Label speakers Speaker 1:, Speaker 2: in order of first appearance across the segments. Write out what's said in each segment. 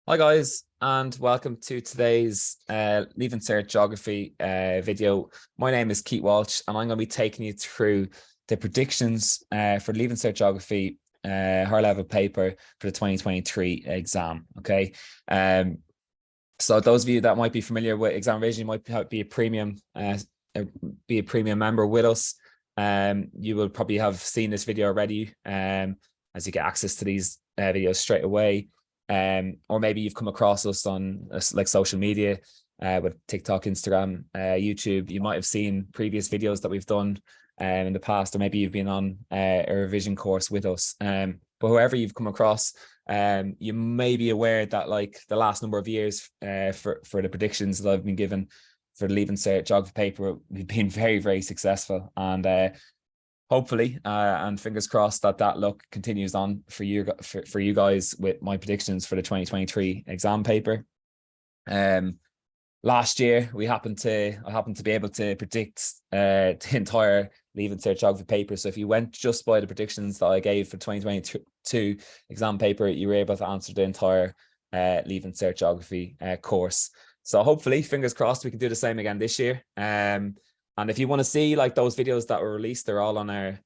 Speaker 1: Hi guys, and welcome to today's Leaving Cert Geography video. My name is Keith Walsh, and I'm going to be taking you through the predictions for Leaving Cert Geography higher level paper for the 2023 exam. Okay, so those of you that might be familiar with ExamRevision, you might be a premium member with us. You will probably have seen this video already, as you get access to these videos straight away. Or maybe you've come across us on like social media with TikTok, Instagram, YouTube. You might have seen previous videos that we've done in the past, or maybe you've been on a revision course with us. But whoever you've come across, you may be aware that like the last number of years for the predictions that I've been given for the Leaving Cert Geography paper, we've been very, very successful. And hopefully, and fingers crossed that luck continues on for you guys with my predictions for the 2023 exam paper. Last year I happened to be able to predict the entire Leaving Cert Geography paper. So if you went just by the predictions that I gave for 2022 exam paper, you were able to answer the entire Leaving Cert Geography course. So hopefully, fingers crossed, we can do the same again this year. And if you want to see like those videos that were released, they're all on our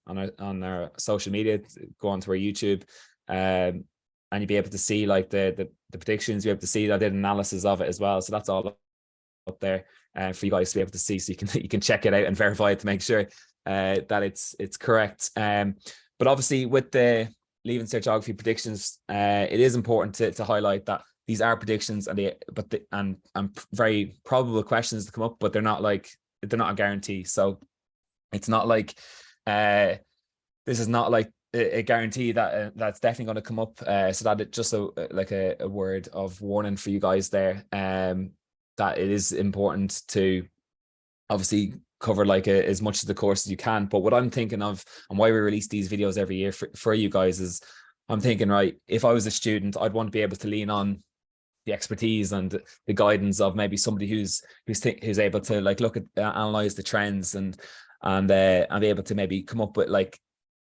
Speaker 1: social media. Go onto our YouTube, and you'll be able to see like the predictions. You'll be able to see that I did analysis of it as well. So that's all up there for you guys to be able to see. So you can check it out and verify it to make sure that it's correct. But obviously with the Leaving Cert Geography predictions, it is important to highlight that these are predictions and very probable questions to come up, but they're not a guarantee. So it's not like this is not like a guarantee that that's definitely going to come up. So that it just a word of warning for you guys there, that it is important to obviously cover like as much of the course as you can. But what I'm thinking of, and why we release these videos every year for you guys, is I'm thinking, right, if I was a student, I'd want to be able to lean on the expertise and the guidance of maybe somebody who's able to like look at analyze the trends and be able to maybe come up with like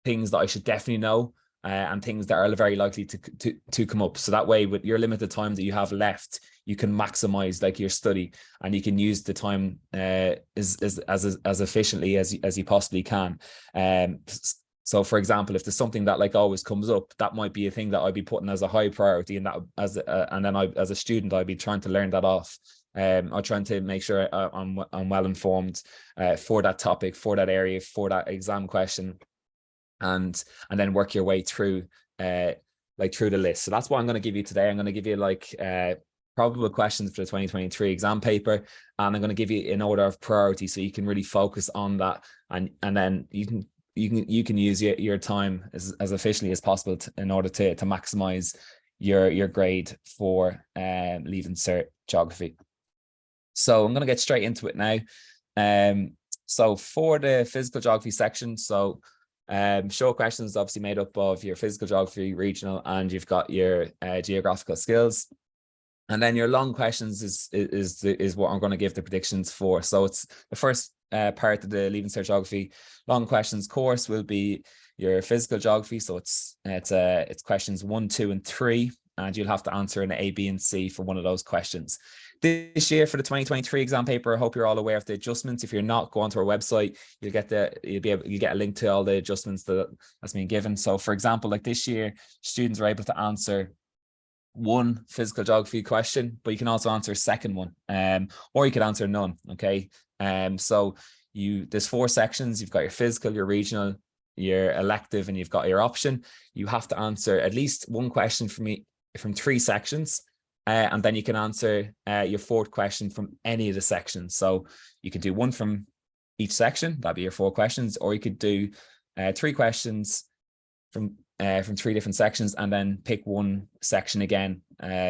Speaker 1: things that I should definitely know, and things that are very likely to come up. So that way, with your limited time that you have left, you can maximize like your study, and you can use the time as efficiently as you possibly can. So for example, if there's something that like always comes up, that might be a thing that I'd be putting as a high priority, and that and then as a student, I'd be trying to learn that off. I'm trying to make sure I'm well informed for that topic, for that area, for that exam question, and then work your way through through the list. So that's what I'm going to give you today. I'm going to give you like probable questions for the 2023 exam paper, and I'm going to give you in order of priority, so you can really focus on that, and then you can use your time as efficiently as possible in order to maximize your grade for Leaving Cert Geography. So I'm going to get straight into it now. So for the physical geography section, so short questions obviously made up of your physical geography, regional, and you've got your geographical skills. And then your long questions is what I'm going to give the predictions for. So it's the first part of the Leaving Cert Geography long questions course will be your physical geography. So it's questions 1, 2, and 3, and you'll have to answer an A, B, and C for one of those questions. This year for the 2023 exam paper, I hope you're all aware of the adjustments. If you're not, go onto our website. You'll get a link to all the adjustments that's been given. So for example, like this year, students are able to answer one physical geography question, but you can also answer a second one, or you could answer none. Okay. So there's 4 sections. You've got your physical, your regional, your elective, and you've got your option. You have to answer at least one question from 3 sections, and then you can answer your 4th question from any of the sections. So you could do one from each section, that'd be your 4 questions, or you could do 3 questions from 3 different sections, and then pick one section again.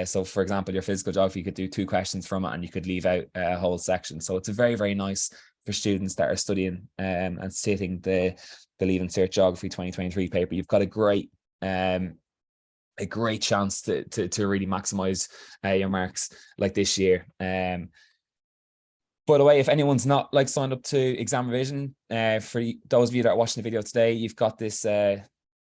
Speaker 1: So for example, your physical geography, you could do 2 questions from it, and you could leave out a whole section. So it's a very, very nice for students that are studying and sitting the Leaving Cert Geography 2023 paper. You've got a great chance to really maximize your marks like this year. By the way, if anyone's not like signed up to ExamRevision, for those of you that are watching the video today, you've got this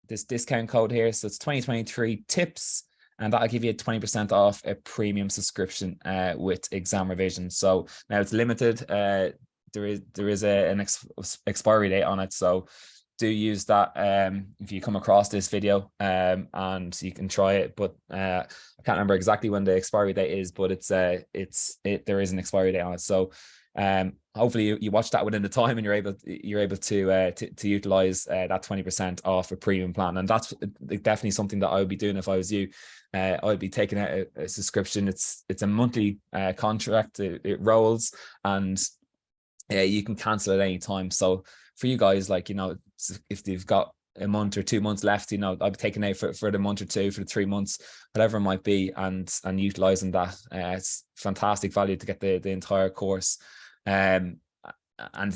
Speaker 1: this discount code here. So it's 2023 tips and that'll give you 20% off a premium subscription with ExamRevision. So now it's limited. There is an expiry date on it, so do use that if you come across this video, and you can try it. But I can't remember exactly when the expiry date is, but there is an expiry date on it. So hopefully you watch that within the time, and you're able to utilize that 20% off a premium plan. And that's definitely something that I would be doing if I was you. I'd be taking out a subscription. It's a monthly contract. It rolls, and you can cancel at any time. So for you guys, like, you know, if you've got a month or 2 months left, you know, I'll be taking out for the month or two, for the 3 months, whatever it might be, and utilizing that. It's fantastic value to get the entire course. And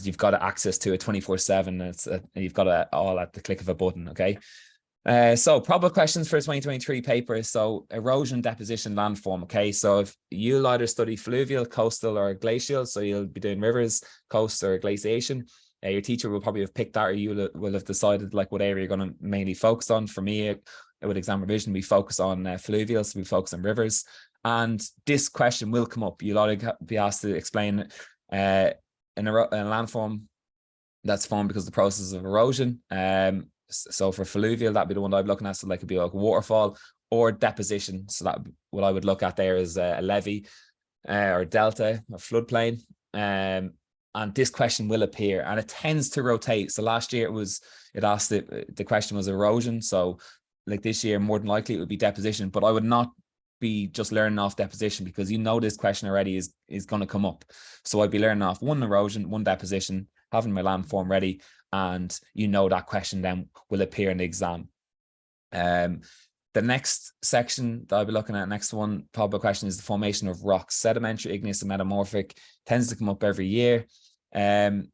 Speaker 1: you've got access to it 24/7. You've got it all at the click of a button. Okay. So probable questions for the 2023 paper. So erosion, deposition, landform. Okay, so if you'll either study fluvial, coastal, or glacial, so you'll be doing rivers, coast, or glaciation. Your teacher will probably have picked that, or you will have decided like what area you're going to mainly focus on. For me, with ExamRevision, we focus on fluvial, so we focus on rivers. And this question will come up. You'll either be asked to explain in a landform that's formed because of the process of erosion. So for fluvial, that'd be the one I'd be looking at. So like it'd be like a waterfall, or deposition. So that what I would look at there is a levee or delta or floodplain. And this question will appear, and it tends to rotate. So last year it asked the question was erosion. So like this year, more than likely it would be deposition, but I would not be just learning off deposition, because you know this question already is going to come up. So I'd be learning off one erosion, one deposition, having my landform ready, and you know that question then will appear in the exam. The next section that I'll be looking at, next one, probable question, is the formation of rocks. Sedimentary, igneous, and metamorphic tends to come up every year. And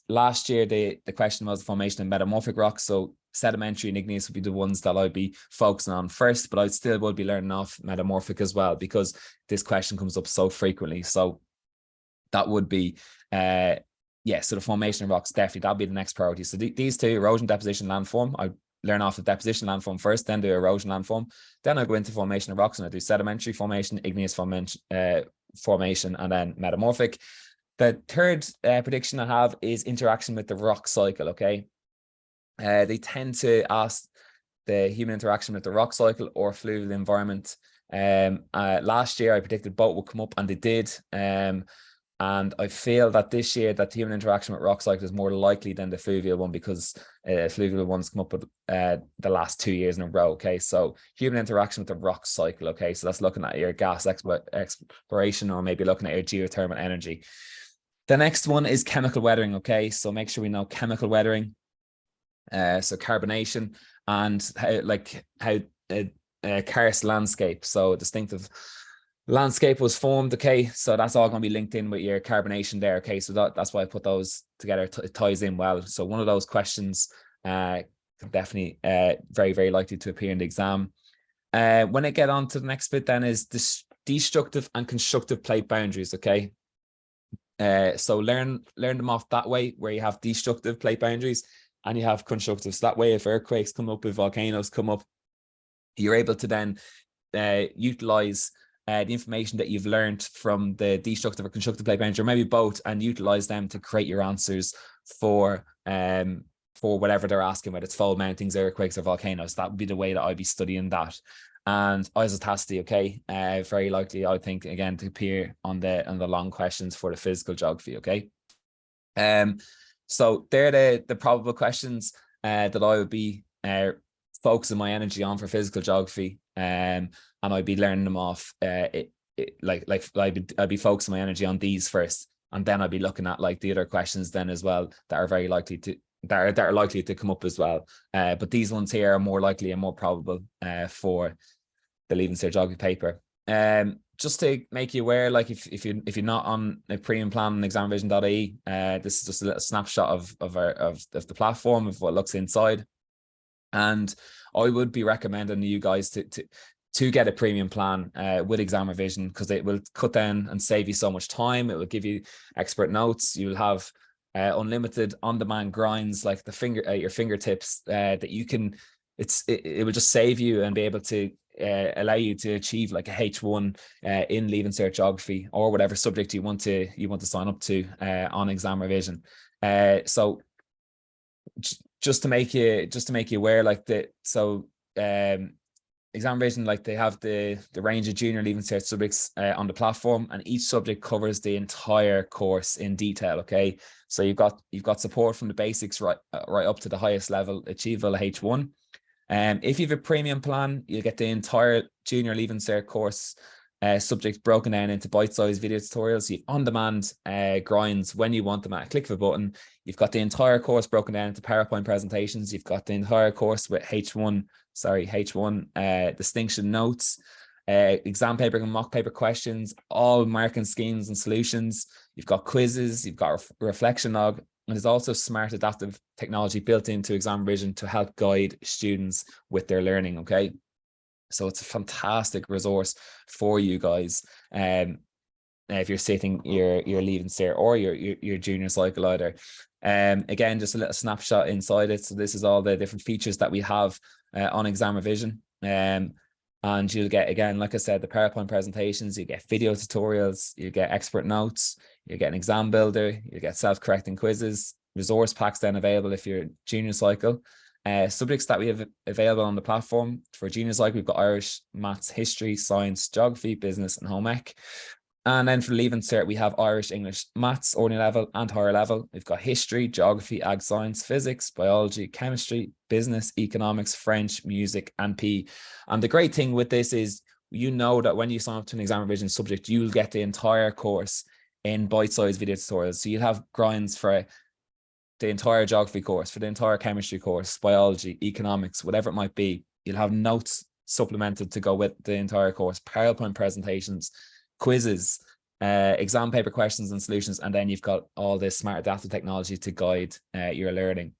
Speaker 1: last year the question was the formation of metamorphic rocks. So sedimentary and igneous would be the ones that I'd be focusing on first, but I still would be learning off metamorphic as well, because this question comes up so frequently. So that would be so the formation of rocks, definitely that'll be the next priority. So these two, erosion, deposition, landform, I learn off the deposition landform first, then do erosion landform, then I go into formation of rocks, and I do sedimentary formation, igneous formation, and then metamorphic. The third prediction I have is interaction with the rock cycle. Okay, they tend to ask the human interaction with the rock cycle or fluvial environment. Last year I predicted both would come up, and they did. And I feel that this year that human interaction with rock cycle is more likely than the fluvial one, because fluvial ones come up with the last 2 years in a row. Okay, so human interaction with the rock cycle. Okay, so that's looking at your gas exploration, or maybe looking at your geothermal energy. The next one is chemical weathering. Okay, so make sure we know chemical weathering. So carbonation, and how karst landscape, so distinctive landscape was formed. Okay, so that's all going to be linked in with your carbonation there. Okay, so that's why I put those together. It ties in well. So one of those questions definitely very, very likely to appear in the exam. When I get on to the next bit, then is this destructive and constructive plate boundaries. Okay, so learn them off that way, where you have destructive plate boundaries and you have constructive. So that way, if earthquakes come up, if volcanoes come up, you're able to then utilize the information that you've learned from the destructive or constructive plate boundary, or maybe both, and utilize them to create your answers for whatever they're asking, whether it's fold mountings, earthquakes, or volcanoes. That would be the way that I'd be studying that. And isotacity, okay, very likely, I think, again, to appear on the long questions for the physical geography. Okay, so they're the probable questions that I would be focusing my energy on for physical geography, and I'd be learning them off. I'd be focusing my energy on these first, and then I'd be looking at like the other questions then as well that are very likely to that are likely to come up as well. But these ones here are more likely and more probable for the Leaving Cert Geography paper. Just to make you aware, like if you're not on a premium plan on ExamRevision.ie, this is just a little snapshot of the platform, of what looks inside. And I would be recommending you guys to get a premium plan with ExamRevision, because it will cut down and save you so much time. It will give you expert notes. You'll have unlimited on-demand grinds, like your fingertips, that you can. It will just save you and be able to allow you to achieve like a H1 in Leaving Cert Geography or whatever subject you want to sign up to on ExamRevision. So just to make you aware, like ExamRevision, like they have the range of junior Leaving Cert subjects on the platform, and each subject covers the entire course in detail. Okay, so you've got support from the basics right up to the highest level achievable H1. If you have a premium plan, you'll get the entire junior Leaving Cert course subjects broken down into bite-sized video tutorials. You have on-demand grinds when you want them at a click of a button. You've got the entire course broken down into PowerPoint presentations. You've got the entire course with H1 distinction notes, exam paper and mock paper questions, all marking schemes and solutions. You've got quizzes, you've got a reflection log, and there's also smart adaptive technology built into ExamRevision to help guide students with their learning. Okay, so it's a fantastic resource for you guys. If you're sitting your Leaving Cert or your junior cycle either. Again, just a little snapshot inside it. So this is all the different features that we have on ExamRevision. And you'll get, again, like I said, the PowerPoint presentations, you get video tutorials, you get expert notes, you get an exam builder, you get self-correcting quizzes, resource packs then available if you're junior cycle. Subjects that we have available on the platform for junior cycle, we've got Irish, maths, history, science, geography, business, and home ec. And then for Leaving Cert, we have Irish, English, maths, ordinary level and higher level. We've got history, geography, ag science, physics, biology, chemistry, business, economics, French, music, and PE. And the great thing with this is, you know that when you sign up to an ExamRevision subject, you'll get the entire course in bite-sized video tutorials. So you'll have grinds for the entire geography course, for the entire chemistry course, biology, economics, whatever it might be. You'll have notes supplemented to go with the entire course, PowerPoint presentations, quizzes, exam paper questions and solutions, and then you've got all this smart adaptive technology to guide your learning.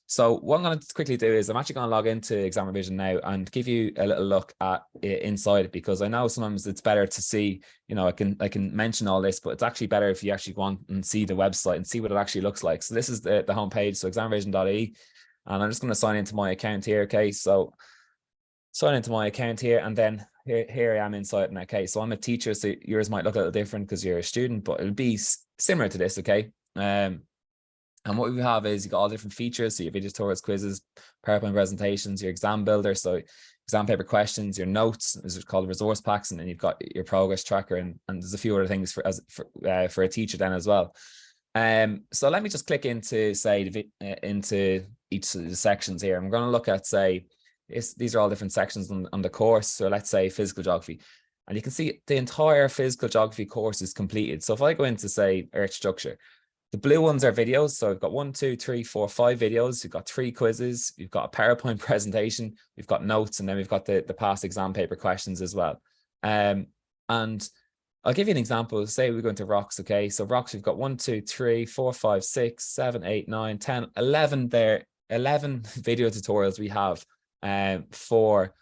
Speaker 1: So what I'm going to quickly do is I'm actually going to log into ExamRevision now and give you a little look at inside it, because I know sometimes it's better to see, you know, I can mention all this, but it's actually better if you actually go on and see the website and see what it actually looks like. So this is the homepage, so examrevision.ie, and I'm just going to sign into my account here. Okay, so sign into my account here, and then here I am inside. Okay, so I'm a teacher, so yours might look a little different because you're a student, but it'll be similar to this. Okay, and what we have is you got all different features. So your video tutorials, quizzes, PowerPoint presentations, your exam builder, so exam paper questions, your notes, this is called resource packs, and then you've got your progress tracker, and there's a few other things for a teacher then as well. So let me just click into into each of the sections here. I'm going to look at, say, these are all different sections on the course. So let's say physical geography, and you can see the entire physical geography course is completed. So if I go into, say, earth structure, the blue ones are videos. So we've got 1, 2, 3, 4, 5 videos. We've got 3 quizzes. We've got a PowerPoint presentation. We've got notes, and then we've got the past exam paper questions as well. And I'll give you an example. Say we go into rocks. Okay, so rocks, we've got 1, 2, 3, 4, 5, 6, 7, 8, 9, 10, 11 there. 11 video tutorials we have for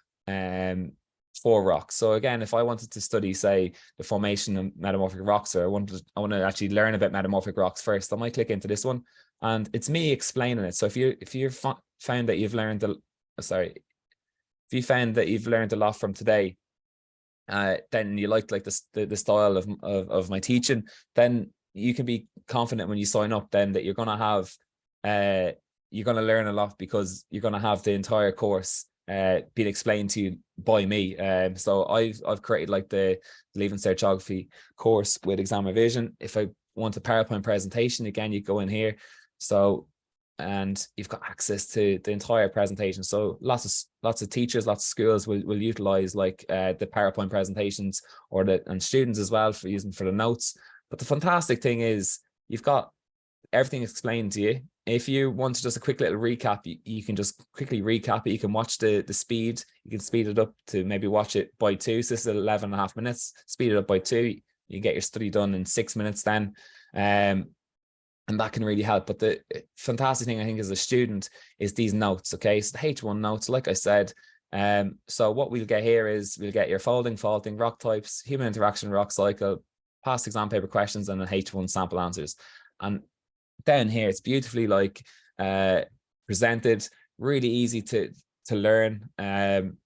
Speaker 1: rocks. So again, if I wanted to study, say, the formation of metamorphic rocks, or I want to actually learn about metamorphic rocks first, I might click into this one, and it's me explaining it. So if you found that you've learned if you found that you've learned a lot from today, then you like the style of my teaching, then you can be confident when you sign up then that you're going to have you're going to learn a lot, because you're going to have the entire course being explained to you by me. So I've created like the Leaving Cert Geography course with ExamRevision. If I want a PowerPoint presentation, again, you go in here. So, and you've got access to the entire presentation. So lots of teachers, lots of schools will utilize like the PowerPoint presentations, and students as well for using for the notes. But the fantastic thing is you've got everything explained to you. If you want just a quick little recap, you can just quickly recap it. You can watch the speed. You can speed it up to maybe watch it by 2. So this is 11.5 minutes. Speed it up by 2. You get your study done in 6 minutes then. And that can really help. But the fantastic thing, I think, as a student is these notes. Okay, so the H1 notes, like I said. So what we'll get here is we'll get your folding, faulting, rock types, human interaction, rock cycle, past exam paper questions, and then H1 sample answers. And down here, it's beautifully like presented, really easy to to learn.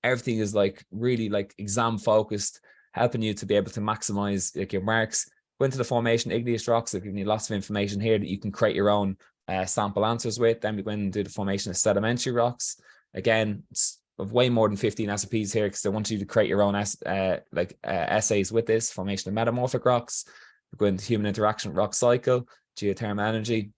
Speaker 1: Everything is like really like exam focused, helping you to be able to maximize like your marks. Go into the formation igneous rocks, they're giving you lots of information here that you can create your own sample answers with. Then we go in and do the formation of sedimentary rocks. Again, it's way more than 15 SOPs here because they want you to create your own essays with this. Formation of metamorphic rocks. We go into human interaction rock cycle, geothermal energy.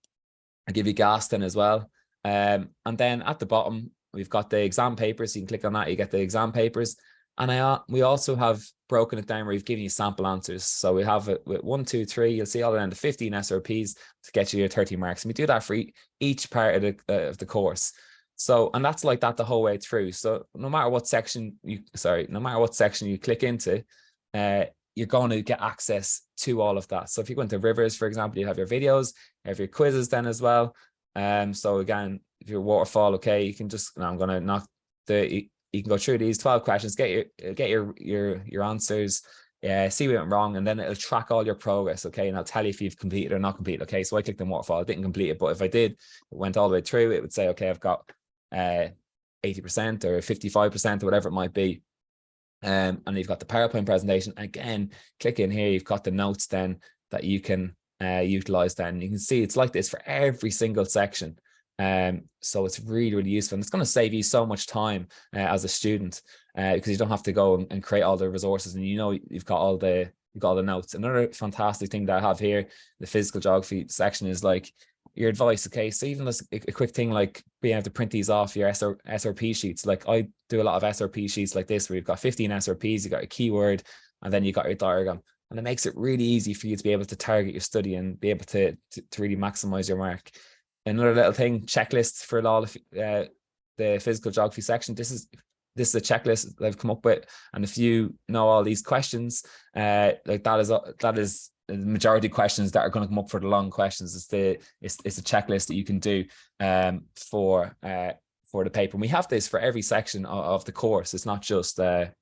Speaker 1: I give you gas then as well. And then at the bottom, we've got the exam papers. You can click on that, you get the exam papers. And we also have broken it down where we've given you sample answers. So we have it with 1, 2, 3. You'll see all around the 15 SRPs to get you your 30 marks. And we do that for each part of the course. So, and that's like that the whole way through. So no matter what section you click into, you're going to get access to all of that. So if you go into rivers, for example, you have your videos, you have your quizzes then as well. So again, if you're waterfall, okay, you can just, I'm going to knock you can go through these 12 questions, get your answers, see what went wrong, and then it'll track all your progress, okay, and I'll tell you if you've completed or not completed. Okay, so I clicked on waterfall, I didn't complete it, but if I did, it went all the way through, it would say, okay, I've got 80% or 55% or whatever it might be. And you've got the PowerPoint presentation. Again, click in here, you've got the notes then that you can utilize. Then you can see it's like this for every single section. So it's really, really useful, and it's going to save you so much time as a student because you don't have to go and create all the resources, and you've got all the notes. Another fantastic thing that I have here, the physical geography section, is like your advice. Okay, so even this a quick thing like being able to print these off your SRP sheets. Like I do a lot of SRP sheets like this where you've got 15 SRPs, you got a keyword, and then you got your diagram, and it makes it really easy for you to be able to target your study and be able to really maximize your mark. Another little thing, checklists for all of the physical geography section. This is a checklist that I've come up with, and if you know all these questions, like that is the majority of questions that are going to come up for the long questions. It's a checklist that you can do for the paper. And we have this for every section of the course. It's not just the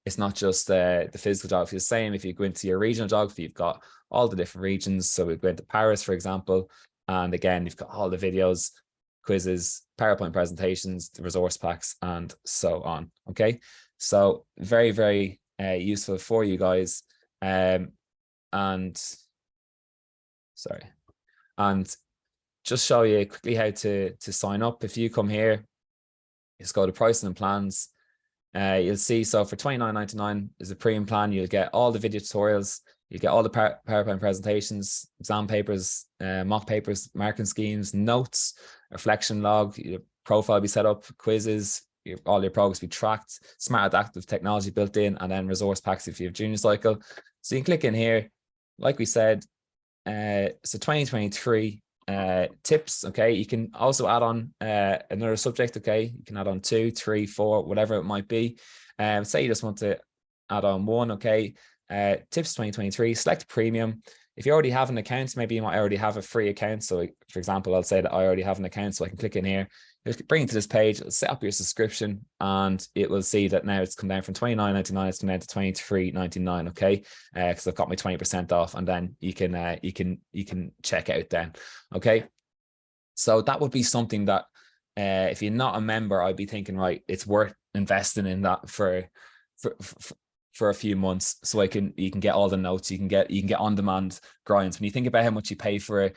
Speaker 1: physical geography. The same if you go into your regional geography, you've got all the different regions. So we go into Paris, for example. And again, you've got all the videos, quizzes, PowerPoint presentations, the resource packs, and so on. Okay, so very, very useful for you guys. And just show you quickly how to sign up. If you come here, just go to pricing and plans. You'll see, so for $29.99 is a premium plan. You'll get all the video tutorials. You get all the PowerPoint presentations, exam papers, mock papers, marking schemes, notes, reflection log, your profile will be set up, quizzes, all your progress will be tracked, smart adaptive technology built in, and then resource packs if you have junior cycle. So you can click in here, like we said, so 2023 tips, okay? You can also add on another subject, okay? You can add on 2, 3, 4, whatever it might be. Say you just want to add on 1, okay? Tips 2023, select premium. If you already have an account, maybe you might already have a free account. So for example, I'll say that I already have an account, so I can click in here, it'll bring you to this page, it'll set up your subscription, and it will see that now it's come down from $29.99, it's come down to $23.99, okay? Because I've got my 20% off, and then you can check out then, okay? So that would be something that if you're not a member, I'd be thinking, right, it's worth investing in that for a few months, so you can get all the notes, you can get on-demand grinds. When you think about how much you pay for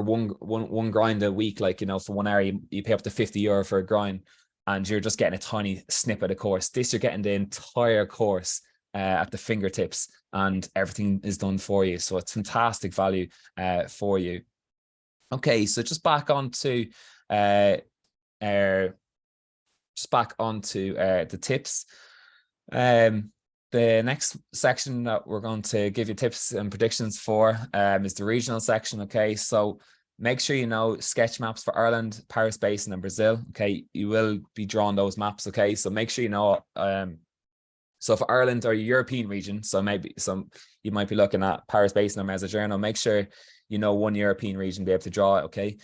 Speaker 1: one grind a week, like, for 1 hour you pay up to €50 for a grind, and you're just getting a tiny snippet of course. This, you're getting the entire course at the fingertips, and everything is done for you. So it's fantastic value for you. Okay, so just back onto the tips. The next section that we're going to give you tips and predictions for is the regional section. Okay, so make sure you know sketch maps for Ireland, Paris Basin, and Brazil. Okay, you will be drawing those maps. Okay, so make sure you know. So for Ireland or European region, so maybe you might be looking at Paris Basin or Mezzogiorno. Make sure you know one European region, be able to draw it. Okay,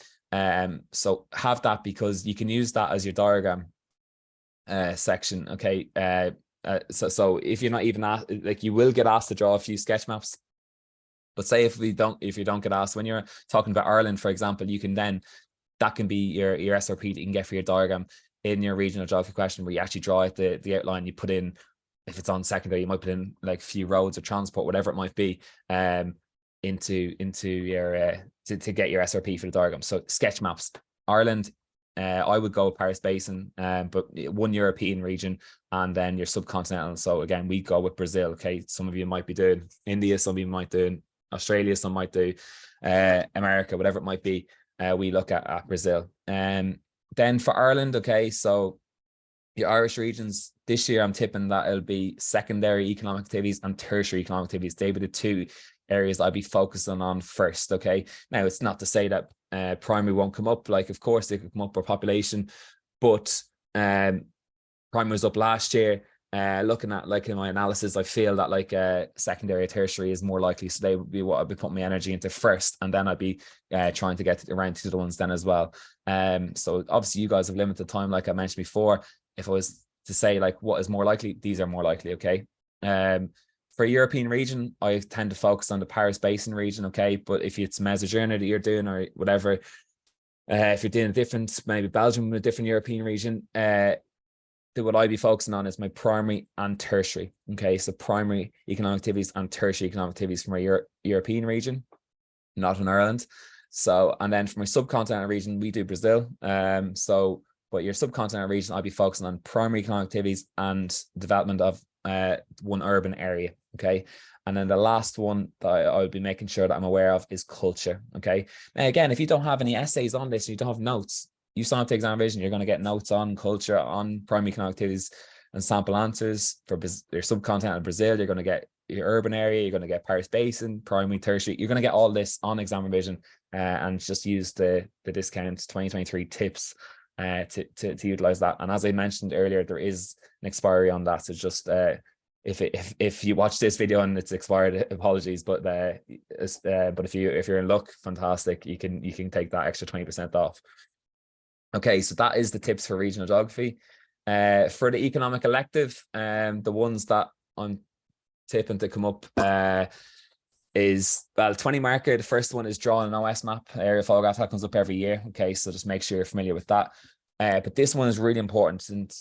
Speaker 1: so have that, because you can use that as your diagram section. Okay. So if you're not even asked, like, you will get asked to draw a few sketch maps, but say if you don't get asked, when you're talking about Ireland, for example, you can then, that can be your SRP that you can get for your diagram. in your regional geography question where you actually draw out the outline, you put in, if it's on secondary, you might put in like a few roads or transport, whatever it might be, into your to get your SRP for the diagram. So sketch maps. Ireland, I would go Paris Basin, but one European region, and then your subcontinental. So again, we go with Brazil. Okay, some of you might be doing India, some of you might do Australia, some might do America, whatever it might be. We look at Brazil. Then for Ireland, okay, so your Irish regions this year, I'm tipping that it'll be secondary economic activities and tertiary economic activities. They were the two areas I'd be focusing on first. Okay, now it's not to say that primary won't come up. Like, of course, they could come up for population, but primary was up last year. Looking at like in my analysis, I feel that like secondary or tertiary is more likely. So they would be what I'd be putting my energy into first, and then I'd be trying to get around to the ones then as well. So obviously you guys have limited time, like I mentioned before. If I was to say like what is more likely, these are more likely. Okay. For European region, I tend to focus on the Paris Basin region. Okay, but if it's Mesojourna that you're doing or whatever, if you're doing a different, maybe Belgium, a different European region, what I'd be focusing on is my primary and tertiary. Okay, so primary economic activities and tertiary economic activities for my European region, not in Ireland. So, and then for my subcontinental region, we do Brazil. But your subcontinental region, I'll be focusing on primary economic activities and development of one urban area. Okay. And then the last one that I would be making sure that I'm aware of is culture. Okay. Now, again, if you don't have any essays on this, you don't have notes, you sign up to ExamRevision, you're going to get notes on culture, on primary economic activities and sample answers. For your subcontinental Brazil, you're going to get your urban area, you're going to get Paris Basin, primary, tertiary. You're going to get all this on ExamRevision, and just use the discount 2023 tips to utilize that. And as I mentioned earlier, there is an expiry on that. So just if you watch this video and it's expired, apologies, but if you're in luck, fantastic, you can take that extra 20% off. Okay, so that is the tips for regional geography. For the economic elective, the ones that I'm tipping to come up is, well, 20 marker. The first one is draw an OS map, area photograph, that comes up every year. Okay, so just make sure you're familiar with that. But this one is really important, and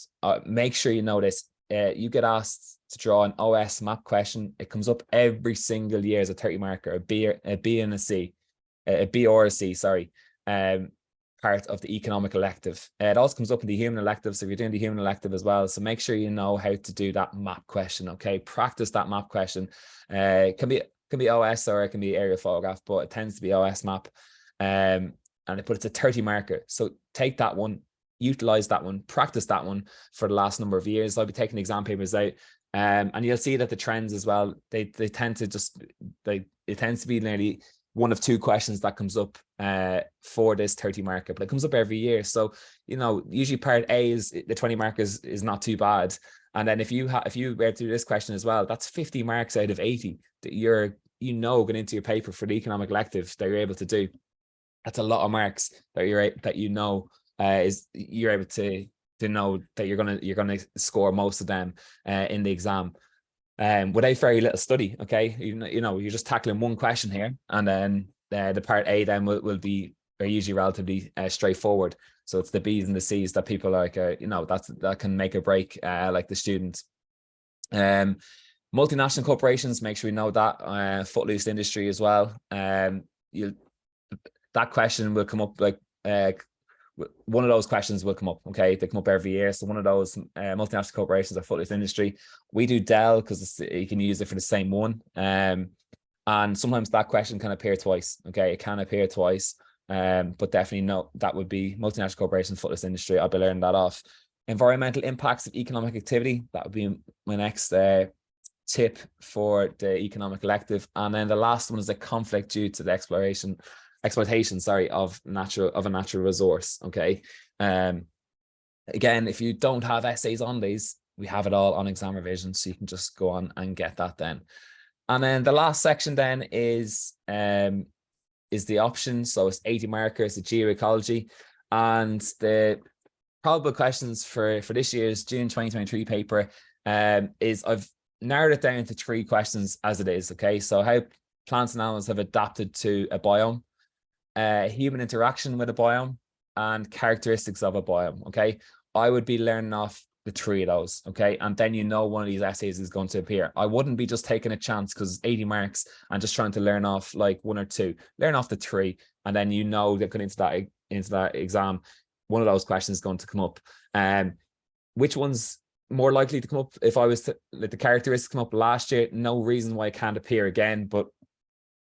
Speaker 1: make sure you know this. You get asked to draw an OS map question. It comes up every single year as a 30 marker, a B and a C, a B or a C, sorry. Part of the economic elective. It also comes up in the human elective, so if you're doing the human elective as well, so make sure you know how to do that map question. Okay, practice that map question. It can be OS or it can be area photograph, but it tends to be OS map. But it's a 30 marker, so take that one, utilize that one, practice that one for the last number of years. I'll be taking exam papers out, and you'll see that the trends as well, they tend to just, it tends to be nearly one of two questions that comes up for this 30 marker, but it comes up every year. So, you know, usually part A is the 20 markers is not too bad. And then if you were to do this question as well, that's 50 marks out of 80 that you're, going into your paper for the economic elective that you're able to do. That's a lot of marks that you're able to know that you're gonna score most of them in the exam. Without very little study. Okay, you're just tackling one question here, and then the part A then are usually relatively straightforward. So it's the B's and the C's that people are like, that can make or break like the students. Multinational corporations, make sure you know that. Footloose industry as well. That question will come up, like one of those questions will come up. Okay, they come up every year. So one of those multinational corporations or footloose industry, we do Dell because you can use it for the same one. And sometimes that question can appear twice. Okay, it can appear twice, but definitely no, that would be multinational corporation, footloose industry. I'll be learning that off. Environmental impacts of economic activity, that would be my next tip for the economic elective. And then the last one is a conflict due to the exploitation of a natural resource. Okay, again, if you don't have essays on these, we have it all on ExamRevision, so you can just go on and get that then. And then the last section then is the options. So it's 80 markers, the geo-ecology, and the probable questions for this year's June 2023 paper is, I've narrowed it down to 3 questions as it is. Okay, so how plants and animals have adapted to a biome, human interaction with a biome, and characteristics of a biome. Okay, I would be learning off the 3 of those, okay? And then you know one of these essays is going to appear. I wouldn't be just taking a chance because it's 80 marks and just trying to learn off like 1 or 2. Learn off the 3, and then you know that going into that exam, one of those questions is going to come up. Which one's more likely to come up? If I was to let the characteristics come up last year, no reason why it can't appear again. But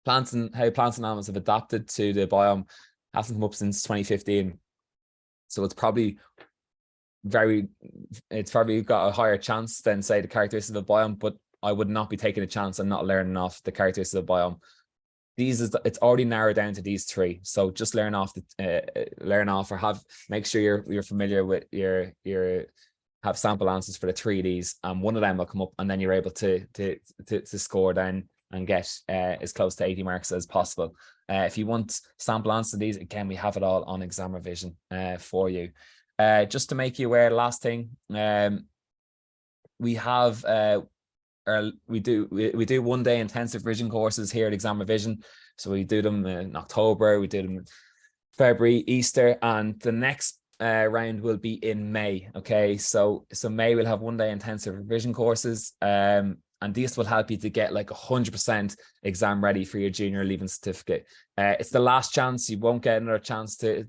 Speaker 1: how plants and animals have adapted to the biome hasn't come up since 2015. So it's probably got a higher chance than say the characteristics of the biome, but I would not be taking a chance and not learning off the characteristics of the biome. It's already narrowed down to these 3. So just learn off or make sure you're familiar with have sample answers for the 3 of these, and one of them will come up, and then you're able to score then and get as close to 80 marks as possible. If you want sample answers to these, again, we have it all on ExamRevision for you. Just to make you aware, last thing, we have we do 1-day intensive revision courses here at ExamRevision. So we do them in October, we do them in February, Easter, and the next round will be in May. Okay, so May we'll have 1-day intensive revision courses, and this will help you to get like 100% exam ready for your junior leaving certificate. It's the last chance. You won't get another chance to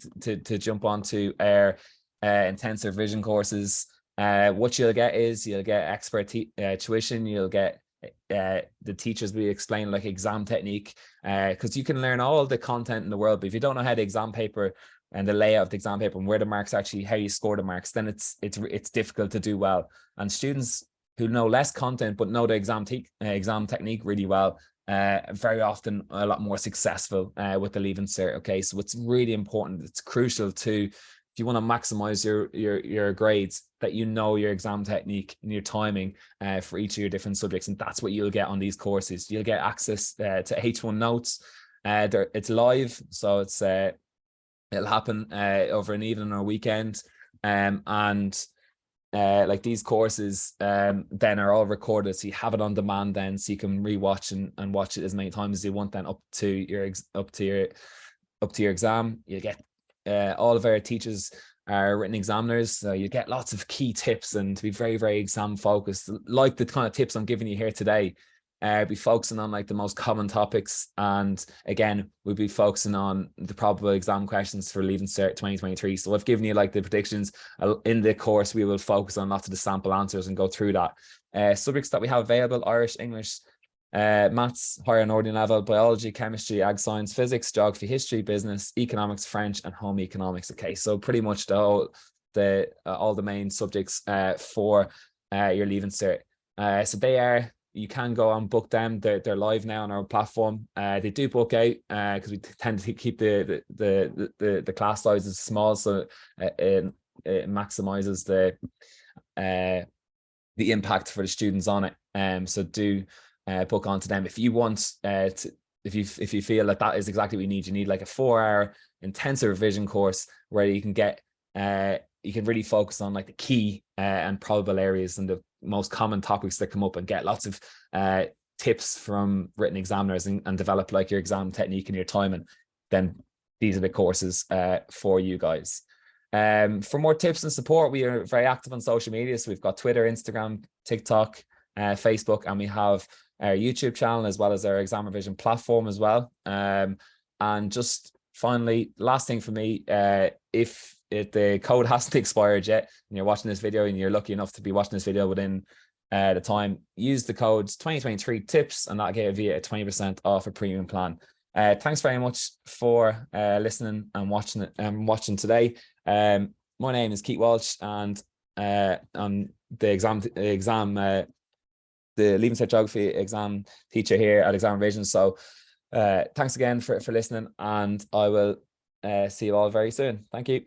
Speaker 1: jump onto our intensive revision courses. What you'll get is you'll get expert tuition. You'll get the teachers will explain like exam technique, because you can learn all the content in the world, but if you don't know how the exam paper and the layout of the exam paper and where the marks actually, how you score the marks, then it's difficult to do well. And students who know less content but know the exam technique really well, very often a lot more successful with the Leaving Cert. Okay, so it's really important. It's crucial to, if you want to maximize your grades, that you know your exam technique and your timing for each of your different subjects, and that's what you'll get on these courses. You'll get access to H1 notes. It's live, so it'll happen over an evening or weekend, and like these courses then are all recorded, so you have it on demand then, so you can rewatch and watch it as many times as you want then up to your exam. You get all of our teachers are written examiners, so you get lots of key tips, and to be very, very exam focused, like the kind of tips I'm giving you here today. Be focusing on like the most common topics, and again we'll be focusing on the probable exam questions for Leaving Cert 2023. So I've given you like the predictions. In the course we will focus on lots of the sample answers and go through that. Subjects that we have available: Irish, English, maths, higher and ordinary level, biology, chemistry, ag science, physics, geography, history, business, economics, French, and home economics. Okay, so pretty much all the main subjects for your Leaving Cert. So you can go and book them. They're live now on our platform. They do book out because we tend to keep the class sizes small, so it maximizes the impact for the students on it. So do book onto them if you want if you feel like that is exactly what you need. You need like a 4-hour intensive revision course where you can get you can really focus on like the key and probable areas and the most common topics that come up, and get lots of tips from written examiners and develop like your exam technique and your timing. Then these are the courses for you guys. For more tips and support, we are very active on social media. So we've got Twitter, Instagram, TikTok, Facebook, and we have our YouTube channel as well as our ExamRevision platform as well. And just finally, last thing for me, if the code hasn't expired yet and you're watching this video and you're lucky enough to be watching this video within the time, use the code 2023 tips, and that'll give you a 20% off a premium plan. Thanks very much for listening and watching today. My name is Keith Walsh, and I'm the Leaving Cert Geography exam teacher here at ExamRevision. So thanks again for listening, and I will see you all very soon. Thank you.